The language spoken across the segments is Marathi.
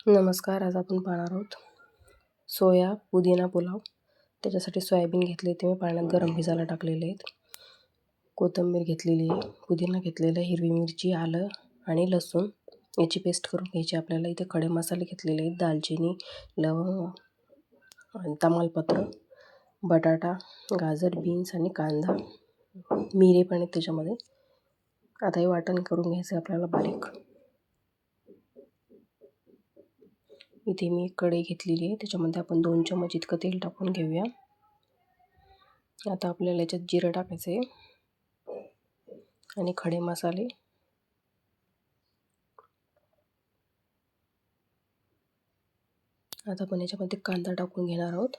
नमस्कार. आज आपण पाहणार आहोत सोया पुदिना पुलाव. त्याच्यासाठी सोयाबीन घेतले ते मी पाण्यात गरम भिजायला टाकलेले आहेत. कोथिंबीर घेतलेली आहे, पुदिना घेतलेला आहे, हिरवी मिरची, आलं आणि लसूण याची पेस्ट करून घ्यायची आपल्याला. इथे खडे मसाले घेतलेले आहेत, दालचिनी, लवंग आणि तमालपत्र, बटाटा, गाजर, बीन्स आणि कांदा, मिरे पण आहेत त्याच्यामध्ये. आता हे वाटण करून घ्यायचं आपल्याला बारीक. इथे मी एक कढई घेतलेली आहे, त्याच्यामध्ये आपण 2 चमच इतकं तेल टाकून घेऊया. आता आपल्याला याच्यात जिरं टाकायचं आहे आणि खडे मसाले. आता आपण याच्यामध्ये कांदा टाकून घेणार आहोत.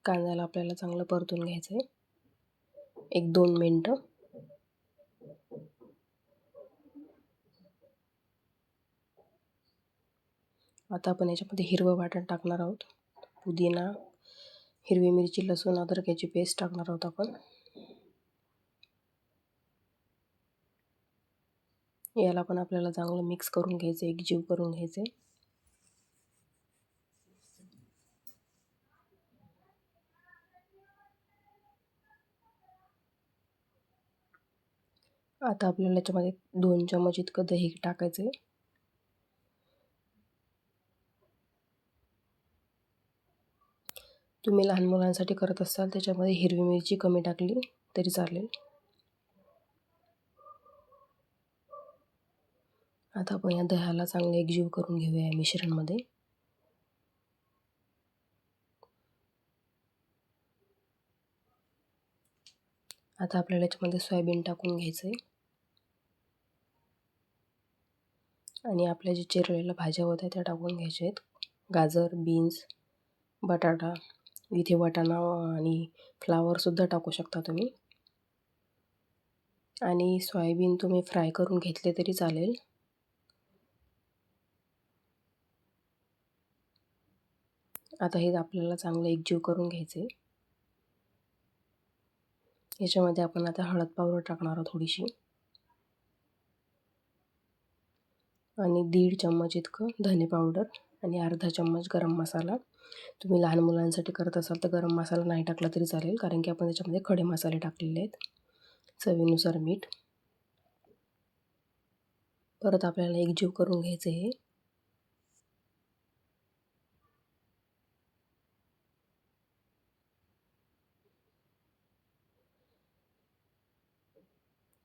कांद्याला आपल्याला चांगलं परतून घ्यायचं आहे 1-2 मिनटं. आता आपण याच्यामध्ये हिरवं वाटण टाकणार आहोत. पुदिना, हिरवी मिरची, लसूण, अद्रक याची पेस्ट टाकणार आहोत आपण. याला पण आपल्याला चांगलं मिक्स करून घ्यायचं, एकजीव करून घ्यायचे. आता आपल्याला याच्यामध्ये 2 चमच इतकं दही टाकायचं आहे. तुम्ही लहान मुलांसाठी करत असाल त्याच्यामध्ये हिरवी मिरची कमी टाकली तरी चालेल. आता आपण या दह्याला चांगलं एकजीव करून घेऊया या मिश्रणमध्ये. आता आपल्याला याच्यामध्ये सोयाबीन टाकून घ्यायचं आहे आणि आपल्या जे चिरलेल्या भाज्या होत्या त्या टाकून घ्यायच्या आहेत. गाजर, बीन्स, बटाटा, इथे वाटाणा आणि फ्लावरसुद्धा टाकू शकता तुम्ही. आणि सोयाबीन तुम्ही फ्राय करून घेतले तरी चालेल. आता हे आपल्याला चांगलं एकजीव करून घ्यायचे. याच्यामध्ये आपण आता हळद पावडर टाकणार आहोत थोडीशी आणि 1.5 चम्मच इतकं धने पावडर आणि अर्धा चम्मच गरम मसाला. तुम्ही लहान मुलांसाठी करत असाल तर गरम मसाला नाही टाकला तरी चालेल, कारण की आपण त्याच्यामध्ये खडे मसाले टाकलेले आहेत. चवीनुसार मीठ. परत आपल्याला एकजीव करून घ्यायचे हे.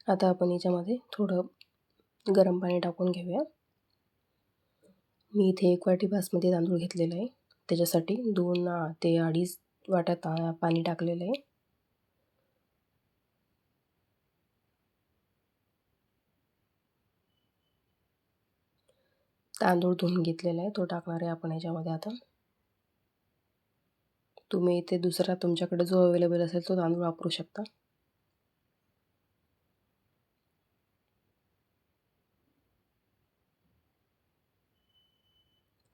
आता आपण याच्यामध्ये थोडं गरम पाणी टाकून घेऊया. मी इथे 1 वाटी बासमती तांदूळ घेतलेला आहे, त्याच्यासाठी 2 ते 2.5 वाट्या पाणी टाकलेलं आहे. तांदूळ धुवून घेतलेला आहे तो टाकणार आहे आपण याच्यामध्ये. आता तुम्ही इथे दुसरा तुमच्याकडे जो अवेलेबल असेल तो तांदूळ वापरू शकता.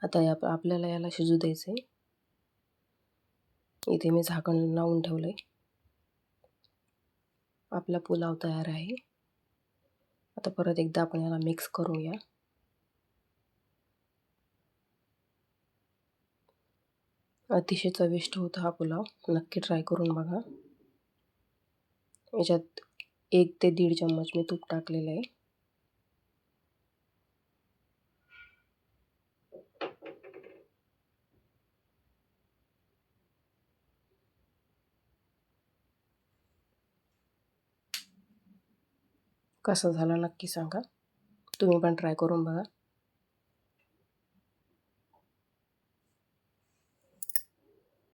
आता आपल्याला याला शिजू द्यायचं आहे. इथे मी झाकण लावून ठेवलं आहे. आपला पुलाव तयार आहे. आता परत एकदा आपण याला मिक्स करूया. अतिशय चविष्ट होता हा पुलाव, नक्की ट्राय करून बघा. याच्यात 1 ते 1.5 चम्मच मी तूप टाकलेलं आहे. कसा झाला नक्की सांगा. तुम्ही पण ट्राय करून बघा.